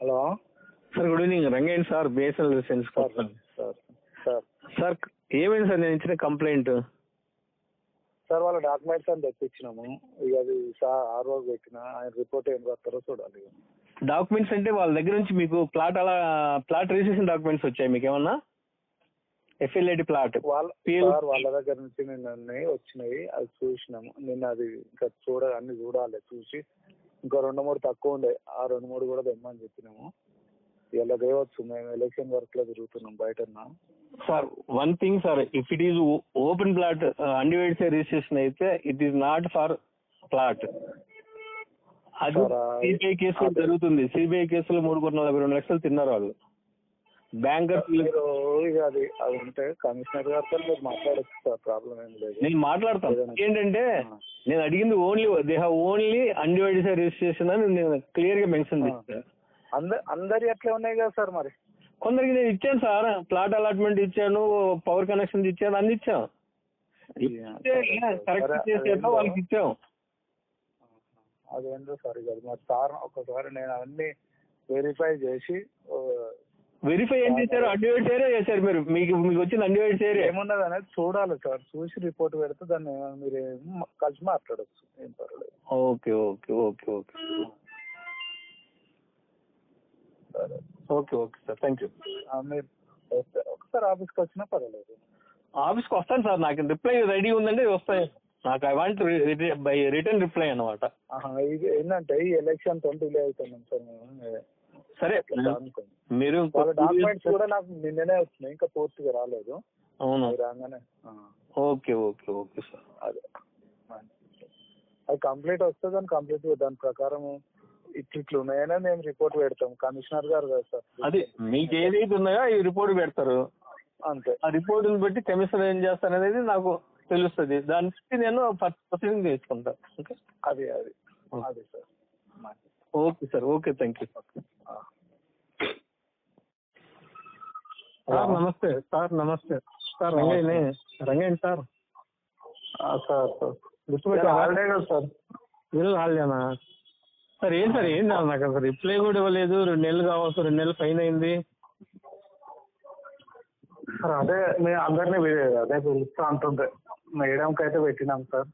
Hello sir good evening. Rangaiah sir, BSNL సెన్స్ sir sir sir sir ఏమైంది sir నేను ఇచ్చిన కంప్లైంట్? సార్ వాళ్ళ డాక్యుమెంట్స్ అని తెప్పించినాము. ఇక అది ఆ రోజు పెట్టిన ఆయన రిపోర్ట్ ఏం రాస్తారో చూడాలి. డాక్యుమెంట్స్ అంటే వాళ్ళ దగ్గర నుంచి మీకు ప్లాట్ రిజిస్ట్రేషన్ డాక్యుమెంట్స్ వచ్చాయి మీకు ఏమన్నా? ఎఫ్ఎల్ఐడి ప్లాట్ వాళ్ళ దగ్గర నుంచి నిన్న వచ్చినాయి, అది చూసినాము. నిన్న అది ఇంకా అన్ని చూడాలి, చూసి ఇంకా 2-3 తక్కువ ఉండే, ఆ 2-3 కూడా తెమ్మని చెప్పినాము. ఇలా దేవచ్చు, మేము ఎలక్షన్ వర్క్ లో తిరుగుతున్నాం బయట. Sir one thing sir, if it is open plot undivided registration అయితే it is not for plot. అది సిబిఐ కేసులో జరుగుతుంది. సిబిఐ కేసులో 3,42 లక్షలు తిన్నారు వాళ్ళు. బ్యాంకర్స్ అది ఉంటే కమిషనర్ గారితో మీరు మాట్లాడచ్చు సార్, ప్రాబ్లం ఏం లేదు. నేను మాట్లాడతాను. ఏంటంటే నేను అడిగింది only they have only undivided registration అని నేను క్లియర్ గా మెన్షన్ చేస్తాను. అందరి అట్లే ఉన్నాయి కదా సార్. మరి కొందరికి నేను ఇచ్చాను సార్, ప్లాట్ అలాట్మెంట్ ఇచ్చాను, పవర్ కనెక్షన్ ఇచ్చాను, అన్ని ఇచ్చాం. కరెక్ట్ చేసేట్లో వాళ్ళకి ఇచ్చాం. అదేంటో సార్ ఇక మరి సార్ ఒకసారి నేను అవన్నీ వెరిఫై చేసి వెరిఫై ఏం చేశారు? అన్డివైడ్ షేరే చేశారు మీరు. మీకు వచ్చింది అన్డివైడ్ షేర్ ఏమున్నది అనేది చూడాలి సార్. చూసి రిపోర్ట్ పెడితే దాన్ని మీరు కలిసి మాట్లాడచ్చు, ఏం పర్వాలేదు. Okay okay okay okay okay okay sir, thank you. మీరు ఒకసారి ఆఫీస్కి వచ్చినా పర్వాలేదు. ఆఫీస్కి వస్తాను సార్, నాకు రిప్లై రెడీ ఉందంటే వస్తాయి. నాకు I want buy return reply అనమాట. ఇది ఏంటంటే ఈ ఎలక్షన్ డిలే అవుతున్నాం సార్ మేము. సరే మీరు డాక్యుమెంట్స్ కూడా నాకు నిన్ననే వచ్చినాయి, ఇంకా పూర్తిగా రాలేదు. అవును రాగానే ఓకే ఓకే ఓకే సార్. అదే అది కంప్లీట్ వస్తుంది, దాని కంప్లీట్ దాని ప్రకారం ఇట్లు ఉన్నాయనే మేము రిపోర్ట్ పెడతాం. కమిషనర్ గారు కదా సార్, అది మీకు ఏదైతే ఉన్నాయో ఈ రిపోర్ట్ పెడతారు అంతే. ఆ రిపోర్ట్ని బట్టి కమిషనర్ ఏం చేస్తారు అనేది నాకు తెలుస్తుంది. దాని నుంచి నేను ప్రొసీడింగ్ చేసుకుంటాను. ఓకే అది sir. Okay sir, okay, thank you sir. నమస్తే సార్. నమస్తే సార్, రంగయ్య సార్. సార్ గుర్తుపెట్టారా సార్? ఈరోజు హాలిడేనా సార్? ఏం సార్ ఏం నాకు అసలు రిప్లై కూడా ఇవ్వలేదు. 2 నెలలు కావచ్చు, 2 నెలలు ఫైన్ అయింది సార్. అదే మేము అందరినీ అదే పిలుస్తా అంటుంటే మేడంకి అయితే పెట్టినాం సార్.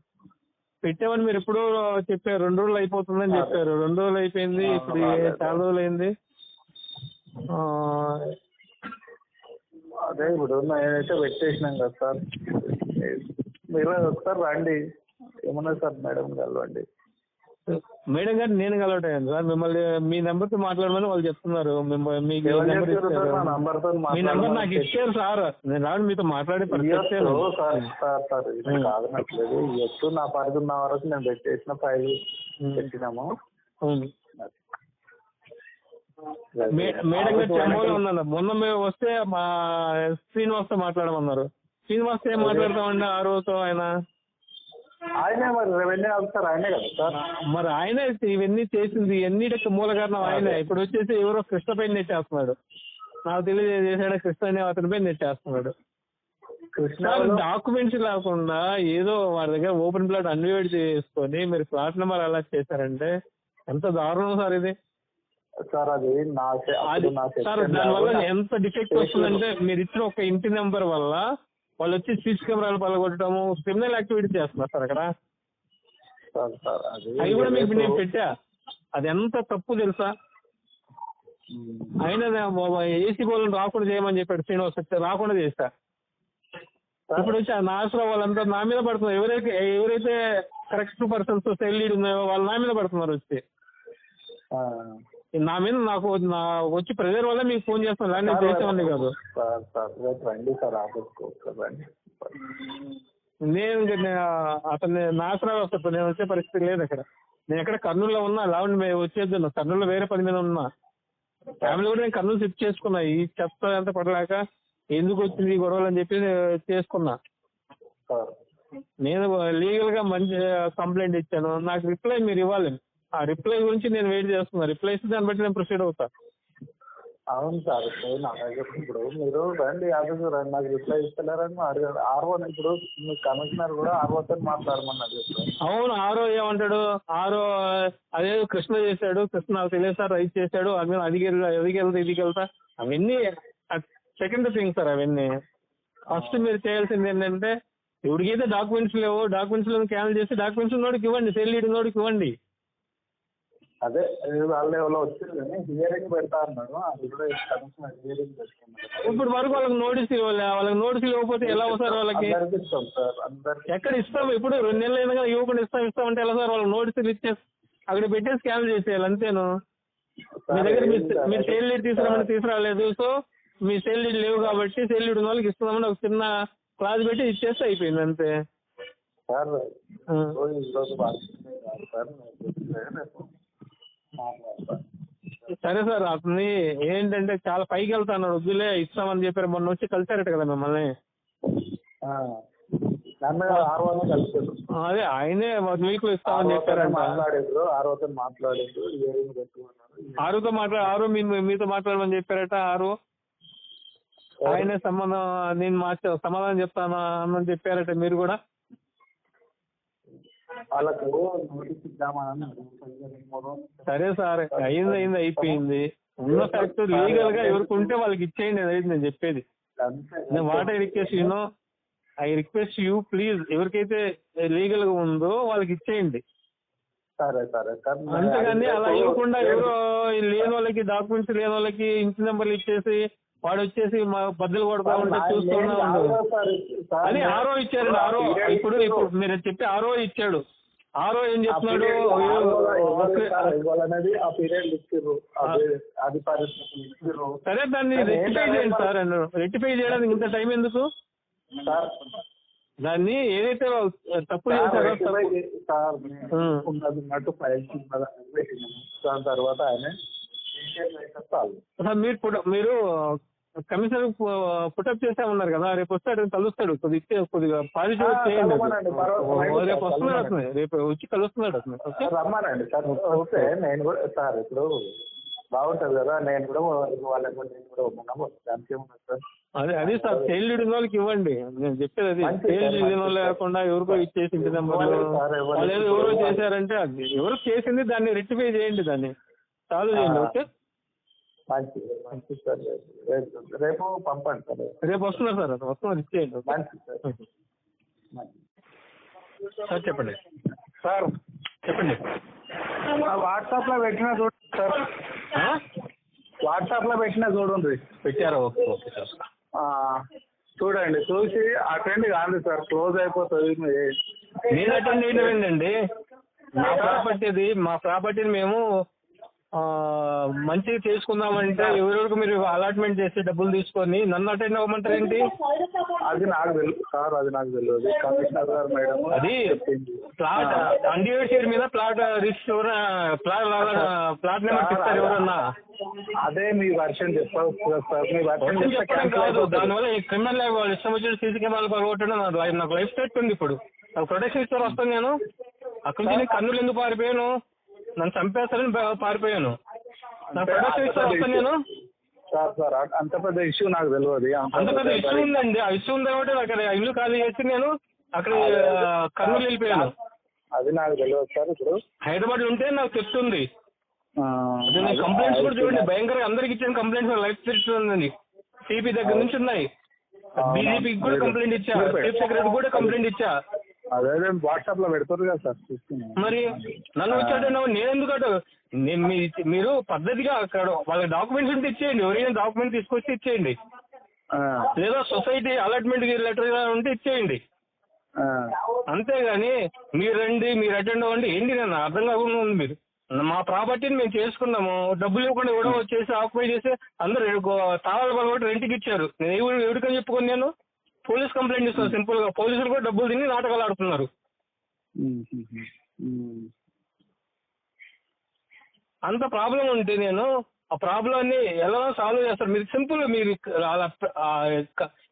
పెట్టామని మీరు ఎప్పుడో చెప్పారు, 2 రోజులు అయిపోతుందని చెప్పారు. 2 రోజులు అయిపోయింది, ఇప్పుడు చాలా రోజులు అయింది. అదే ఇప్పుడు నేనైతే పెట్టేసినాం కదా సార్. మీరు ఒకసారి రండి, ఏమన్నా సార్ మేడం కలవండి. మేడం గారు నేను కలవటం సార్, మిమ్మల్ని మీ నెంబర్తో మాట్లాడమని వాళ్ళు చెప్తున్నారు. మీ నెంబర్ నాకు ఇచ్చారు సార్, నేను రావడం మీతో మాట్లాడే కాదనట్లేదు. ఇవ్వచ్చు, నా పరిధి ఉన్న వరకు నేను పెట్టేసిన ఫైల్ పెట్టినాము. మేడం గారు చెమ్మలో ఉన్నాను. మొన్న మేము వస్తే మా శ్రీనివాస్తో మాట్లాడమన్నారు. శ్రీనివాస్ ఏం మాట్లాడతామండి ఆ రోజుతో ఆయనే మరి రెవెన్యూ ఆఫీసర్ ఆయనే కదా సార్. మరి ఆయనే ఇవన్నీ చేసింది, ఎన్నిటికి మూల కారణం ఆయనే. ఇప్పుడు వచ్చేసి ఎవరో కృష్ణ పైన నెట్టేస్తున్నాడు. నాకు తెలియదు చేశాడు, కృష్ణ అనే అతని పైన నెట్టేస్తున్నాడు. డాక్యుమెంట్స్ లేకుండా ఏదో వాడి దగ్గర ఓపెన్ ప్లాట్ అన్డివైడ్ చేసుకొని మీరు ప్లాట్ నెంబర్ అలా చేశారంటే ఎంత దారుణం సార్ ఇది. సార్ అది సార్ దానివల్ల ఎంత డిఫెక్ట్ వస్తుందంటే మీరు ఇచ్చిన ఒక ఇంటి నెంబర్ వల్ల వాళ్ళు వచ్చి సీసీ కెమెరాలు పలగొట్టడము, క్రిమినల్ యాక్టివిటీ చేస్తున్నారు సార్ అక్కడ. అవి కూడా మీకు నేను పెట్టా, అది ఎంత తప్పు తెలుసా. అయినా ఏసీ బోర్లను రాకుండా చేయమని చెప్పాడు శ్రీనివాస్, రాకుండా చేశా. ఇప్పుడు వచ్చి ఆ నాగేశ్వరరావు వాళ్ళంతా నా మీద పడుతున్నారు. ఎవరైతే కరెక్ట్ పర్సన్స్ సెల్ లీడ్ ఉన్నాయో వాళ్ళు నా మీద పడుతున్నారు. వచ్చి నా మీద నాకు వచ్చి ప్రెజర్ వల్ల మీకు ఫోన్ చేస్తాను, నేను చేసేవాడిని కాదు. నేను అతన్ని నాగేశ్వరరావు వస్తాను, నేను వచ్చే పరిస్థితి లేదు అక్కడ. నేను ఎక్కడ కర్నూలులో ఉన్నా, లావండి వచ్చేద్దాను. కర్నూలులో వేరే పని మీద ఉన్నా, ఫ్యామిలీ కూడా నేను కర్నూలు షిఫ్ట్ చేసుకున్నా. ఈ చెత్త ఎంత పడలేక ఎందుకు వచ్చింది ఈ గొడవలు అని చెప్పి చేసుకున్నా. నేను లీగల్ గా మంచి కంప్లైంట్ ఇచ్చాను, నాకు రిప్లై మీరు ఇవ్వాలి. ఆ రిప్లై గురించి నేను వెయిట్ చేస్తున్నా. రిప్లై ఇస్తే దాన్ని బట్టి నేను ప్రొసీడ్ అవుతా. అవును సార్. ఇప్పుడు నా దగ్గర ఇప్పుడు మీరు రండి ఆఫీస్కి రండి, నాకు రిప్లై ఇస్తలేరని అడిగారు. ఆర్ఓ ఇప్పుడు మీ కమిషనర్ కూడా ఆర్ఓతో మాట్లాడమన్నారు చెప్పారు. అవును, ఆరో ఏమంటాడు, ఆరో అదే కృష్ణ చేశాడు, కృష్ణ నాకు తెలియదు సార్, రైట్ చేశాడు, అదికెళ్తా ఇదికెళ్తా, అవన్నీ సెకండ్ థింగ్ సార్. అవన్నీ ఫస్ట్ మీరు చేయాల్సింది ఏంటంటే, ఎవరికైతే డాక్యుమెంట్స్ లేవో డాక్యుమెంట్స్ క్యాన్సిల్ చేసి డాక్యుమెంట్స్ నోడికి ఇవ్వండి, సెల్ లీడ్ నోడికి ఇవ్వండి. అదే వాళ్ళ ఎవరో వచ్చారు కానీ హియరింగ్ పెడతా అన్నాడు, అది కూడా కమిషనర్ హియరింగ్ పెట్టుకున్నారు. ఇప్పుడు వరకు వాళ్ళకి నోటీస్ ఇవ్వాలి, వాళ్ళకి నోటీస్ ఇవ్వకపోతే ఎలా సార్ వాళ్ళకి? అందరికి ఇస్తాం సార్, అందరికి. ఎక్కడ ఇస్తాం? ఇప్పుడు 2 నెలలు అయినా కానీ ఇవ్వకుండా ఇస్తామంటే ఎలా సార్? వాళ్ళకి నోటీసులు ఇచ్చేసి అక్కడ పెట్టేసి క్యాన్సిల్ చేసేయాలి అంతేను. మీ దగ్గర మీరు సేల్ లీడ్ తీసుకురాలేదు, సో మీ సేల్ లీడ్ లేవు కాబట్టి సేల్ లీడ్ ఉన్న వాళ్ళకి ఇస్తున్నామని ఒక చిన్న క్లాస్ పెట్టి ఇచ్చేస్తే అయిపోయింది అంతే సార్. సరే సార్, అతని ఏంటంటే చాలా పైకి వెళ్తాను, వద్దులే ఇస్తామని చెప్పారు. మొన్న వచ్చి కలిసారట కదా మిమ్మల్ని. అదే ఆయనే 1 వీక్ లో ఇస్తామని చెప్పారంట. ఆరుతో ఆరు మీతో మాట్లాడమని చెప్పారట. ఆరు ఆయనే నేను సమాధానం చెప్తాను అని చెప్పారట. మీరు కూడా సరే సార్, అయింది అయిపోయింది. ఉన్న ఫ్యాక్ట్ లీగల్ గా ఎవరికి ఉంటే వాళ్ళకి ఇచ్చేయండి, అనేది నేను చెప్పేది. What I request you please, ఎవరికైతే లీగల్ గా ఉందో వాళ్ళకి ఇచ్చేయండి. సరే సరే. అంతేగాని అలా ఇవ్వకుండా ఎవరో లేని వాళ్ళకి, డాక్యుమెంట్స్ లేని వాళ్ళకి ఇంటి నెంబర్లు ఇచ్చేసి వాడు వచ్చేసి మా బద్దలు కొడతా ఉంటే చూస్తున్నా ఉండదు అని. ఆరో ఇచ్చారండి. ఆరో ఇప్పుడు మీరు చెప్పి ఆరో ఇచ్చాడు. ఆరో ఏం చెప్తున్నాడు? సరే, దాన్ని రెక్టిఫై చేయండి సార్. రెక్టిఫై చేయడానికి ఇంత టైం ఎందుకు? దాన్ని ఏదైతే తప్పు చేశారో దాని తర్వాత ఆయన మీరు కమిషనర్ పుటప్ చేసామన్నారు కదా, రేపు వస్తాడు, కలుస్తాడు. కొద్దిగా పాజిటివ్ చేయండి. రేపు వస్తున్నాడు అతను, రేపు వచ్చి కలుస్తున్నాడు అతను. రమ్మనండి సార్. ఓకే, నేను కూడా సార్ ఇప్పుడు బాగుంటుంది కదా, నేను కూడా వాళ్ళకి సార్. అది సార్, సేల్ లీడ్ వాళ్ళకి ఇవ్వండి. నేను చెప్పేది అది. సేల్ లీడ్ లేకుండా ఎవరికో ఇచ్చేసి ఇంటి నెంబర్లు వాళ్ళు ఎవరో చేశారంటే అది ఎవరు చేసింది దాన్ని రెక్టిఫై చేయండి, దాన్ని సాల్వ్ చేయండి. ఓకే, రేపు పంపండి సార్. రేపు వస్తున్నారు సార్, అది వస్తున్నారు, ఇచ్చేయండి. సార్ చెప్పండి. సార్ చెప్పండి. వాట్సాప్ లో పెట్టినా చూడండి సార్. వాట్సాప్ లో పెట్టినా చూడండి. పెట్టారా? ఓకే ఓకే సార్, చూడండి. చూసి అటెండ్ కాదు సార్, క్లోజ్ అయిపోతుంది. నేను అటెండ్ చేయలేదండి. మా ప్రాపర్టీని మేము మంచిగా చేసుకుందామంటే ఎవరెవరికి మీరు అలాట్మెంట్ చేసి డబ్బులు తీసుకొని నన్ను అటెండ్ అవ్వమంటారు ఏంటి? అది నాకు తెలియదు సార్, అది నాకు తెలియదు. కమిషనర్ గారు మేడం అది ప్లాట్ అన్డివైడ్ షేర్ మీద ప్లాట్ రిజిస్టర్ ప్లాట్ నెంబర్ చెప్తారు ఎవరన్నా. అదే మీ వర్షన్ చెప్పారు సార్. మీ వర్షన్ చెప్పడం కాదు, దానివల్ల క్రిమినల్ వాళ్ళు ఇష్టం వచ్చిన సీసీ కెమెరాలు పగొట్టడం నాకు లైఫ్ థ్రెట్ ఉంది. ఇప్పుడు నాకు ప్రొటెక్షన్ ఇస్తారు వస్తాను. నేను అక్కడి నుంచి కన్నులు ఎందుకు పారిపోయాను? నన్ను చంపేస్తారని పారిపోయాను. నాకు ప్రొటెక్షన్ ఇస్తారు వస్తాను నేను. సార్ అంత పెద్ద ఇష్యూ నాకు తెలియదు. అంత పెద్ద ఇష్యూ ఉందండి. ఆ ఇష్యూ ఉంది కాబట్టి అక్కడ ఇల్లు ఖాళీ చేసి నేను అక్కడ కర్నూలు వెళ్ళిపోయాను. అది నాకు తెలియదు సార్. ఇప్పుడు హైదరాబాద్ ఉంటే నాకు చెప్తుంది. కంప్లైంట్స్ కూడా చూడండి, భయంకరంగా అందరికి ఇచ్చాను కంప్లైంట్స్. లైఫ్ థ్రెట్ ఉందండి. సిపి దగ్గర నుంచి ఉన్నాయి. బీజేపీకి కూడా కంప్లైంట్ ఇచ్చా, చీఫ్ సెక్రటరీ కూడా కంప్లైంట్ ఇచ్చా. అదే వాట్సాప్ లో పెడతారు కదా సార్. మరి నన్ను వచ్చాడు, నేను ఎందుకు అటు మీరు పద్ధతిగా అక్కడ వాళ్ళ డాక్యుమెంట్స్ ఉంటే ఇచ్చేయండి. ఎవరైనా డాక్యుమెంట్ తీసుకొచ్చి ఇచ్చేయండి, లేదా సొసైటీ అలాట్మెంట్ లెటర్ ఉంటే ఇచ్చేయండి. అంతేగాని మీరు రండి, మీరు అటెండ్ అవ్వండి ఏంటి? నేను అర్థం కాకుండా ఉంది. మీరు మా ప్రాపర్టీని మేము చేసుకున్నాము, డబ్బులు ఇవ్వకుండా ఇవ్వడం వచ్చేసి ఆక్యుపై చేసి అందరూ తాళాలు పగొట్టి రెంట్కి ఇచ్చారు. నేను ఎవరికని చెప్పుకొని నేను పోలీస్ కంప్లైంట్ ఇస్తాను సింపుల్ గా. పోలీసులు కూడా డబ్బులు తిని నాటకాలు ఆడుతున్నారు. అంత ప్రాబ్లం ఉంటే నేను ఆ ప్రాబ్లమ్ని ఎలా సాల్వ్ చేస్తారు? మీరు సింపుల్ మీరు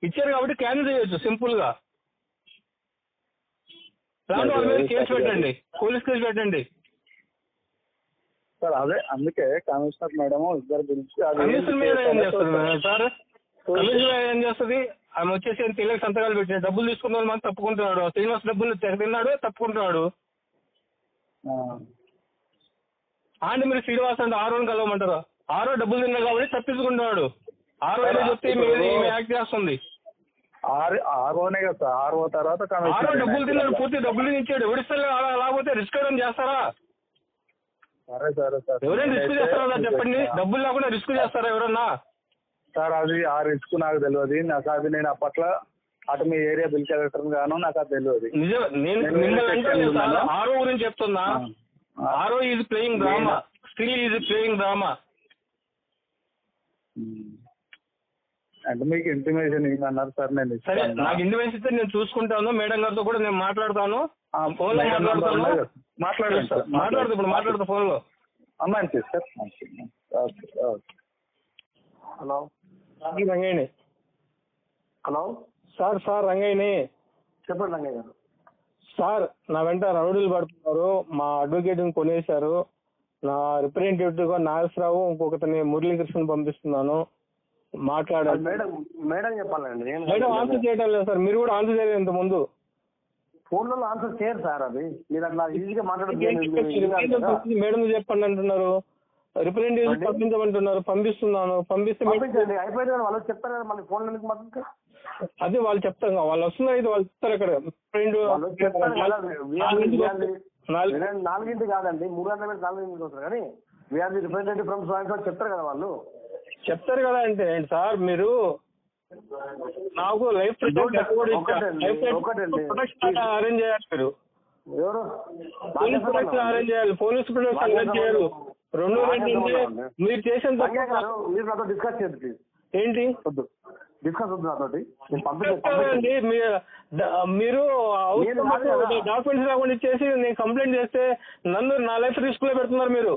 ఇచ్చారు కాబట్టి క్యాన్సిల్ చేయొచ్చు సింపుల్ గా. దాంట్లో వాళ్ళ మీద కేసు పెట్టండి, పోలీస్ కేసు పెట్టండి. సార్ అదే అందుకే కమిషనర్ మేడం ఇద్దరు పిలిచి కమిషనర్ మేడం ఏం చేస్తుంది సార్? కమిషనర్ మేడం ఏం చేస్తుంది? ఆమె వచ్చేసి తెలియక సంతకాలు పెట్టిన డబ్బులు తీసుకున్న వాళ్ళు మాత్రం తప్పుకుంటున్నాడు. శ్రీనివాస్ డబ్బులు తిన్నాడు, తప్పుకుంటున్నాడు. అంటే మీరు శ్రీనివాస్ అంటే ఆరోని కలవమంటారా? ఆరో డబ్బులు తిన్నాడు కాబట్టి తప్పించుకుంటున్నాడు. ఆరో ఏదో చెప్తే ఈమె యాక్ట్ చేస్తుంది. ఆరోనే కదా సార్, ఆరో తర్వాత ఆరో డబ్బులు తిన్నాడు, పూర్తి డబ్బులు ఇచ్చాడు. ఎవరిస్తే లేకపోతే రిస్క్ ఏమైనా చేస్తారా? సరే సరే సార్, ఎవరైనా రిస్క్ చేస్తారా చెప్పండి? డబ్బులు లేకుండా రిస్క్ చేస్తారా ఎవరన్నా? సార్ అది ఆ రిస్క్ నాకు తెలియదు. నాకు అది నేను అప్పట్లో అటు మీ ఏరియా బిల్ కలెక్టర్ గాను నాకు అది తెలియదు. నిజం, నేను మిమ్మల్ని ఆరో గురించి చెప్తున్నా. ఆరో is playing drama, still is playing drama. అంటే మీకు ఇంటిమేషన్ ఏమన్నారు సార్? నేను సరే, నాకు ఇంటిమేషన్ ఇస్తే నేను చూసుకుంటాను. మేడం గారితో కూడా నేను మాట్లాడతాను. ఫోన్ లో మాట్లాడతాను. ఇప్పుడు మాట్లాడతా ఫోన్ లో. మంచిది సార్, మంచిది. Okay okay. హలో రంగయ్యని. హలో సార్ రంగయ్యని. చెప్పండి రంగయ్య గారు. సార్, నా వెంట రౌడీలు పడుతున్నారు. మా అడ్వకేట్ని కొనేశారు. నా రిప్రజెంటేటివ్ గా నాగేశ్వరరావు, ఇంకొకతని మురళీకృష్ణ పంపిస్తున్నాను. మాట్లాడాలి. మేడం చెప్పాలండి. మేడం ఆన్సర్ చేయడం లేదు సార్. మీరు కూడా ఆన్సర్ చేయలేదు ఇంత ముందు. ఫోన్లలో ఆన్సర్ చేయరు సార్. అది మీరు అట్లా ఈజీగా మాట్లాడదు. మేడం చెప్పండి అంటున్నారు. రిప్రజెంటేటివ్ పంపించమంటున్నారు. పంపిస్తున్నాను. పంపిస్తే అయిపోయింది కదా, వాళ్ళు చెప్తారు కదా. మళ్ళీ ఫోన్ ఎందుకు మాట్లాడతారు? అదే వాళ్ళు చెప్తారు, వాళ్ళు వస్తున్నారు. అయితే వాళ్ళు చెప్తారు అక్కడ. 4 కాదండి, 3 గంటల మీద 4 వస్తారు. కానీ we are the representative from so చెప్తారు కదా వాళ్ళు. చెప్తారు కదా అంటే సార్, మీరు నాకు లైఫ్ ప్రొటెక్షన్ అరేంజ్ చేయాలి. మీరు ఎవరు పోలీస్ ప్రొటెక్షన్ అరేంజ్ చేయాలి. పోలీస్ ప్రొటెక్షన్ అరేంజ్ చేయాలి. రెండు ఏంటంటే మీరు చేసిన మీరు నాతో డిస్కస్ చేయండి. ఏంటి డిస్కస్ వద్దు నాతోటి. మీరు డాక్యుమెంట్స్ రాకుండా ఇచ్చేసి నేను కంప్లైంట్ చేస్తే నా లైఫ్ రిస్క్ లో పెడుతున్నారు మీరు.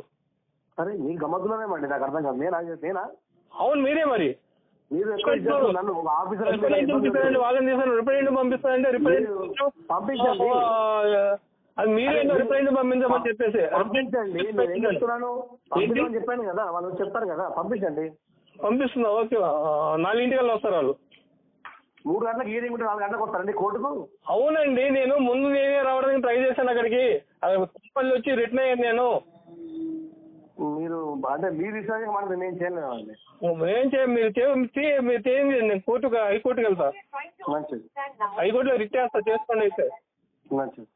అరే మీ గమ్మత్తులోనేమండి, నాకు అర్థం కాదు. నేనా? అవును మీరే. మరి మీరు నన్ను ఒక ఆఫీసర్ వాళ్ళని తీసాను. రిప్రజెంటేటివ్ పంపిస్తానంటే రిప్రజెంటేటివ్ పంపించండి. అది మీరే రిప్రజెంటేటివ్ పంపించమని చెప్పేసి పంపించండి. నేను ఏం చెప్తున్నాను, పంపించమని చెప్పాను కదా. వాళ్ళు చెప్తారు కదా, పంపించండి. పంపిస్తున్నా. ఓకే, 4 గంటలకు వస్తారు వాళ్ళు. 3 గంటలకు ఈవినింగ్ 4 గంటలకు వస్తారండి కోర్టుకు? అవునండి, నేను ముందు నేనే రావడానికి ట్రై చేశాను అక్కడికి. అది వచ్చి రిటర్న్ అయ్యాను నేను. మీరు అంటే మీ విషయానికి మనకు నేను చేయలేదండి. ఏం మీరు చేయండి. నేను హైకోర్టుకి వెళ్తా. మంచిది. హైకోర్టులో రిట్ చేస్తా, చేసుకోండి అయితే. మంచిది.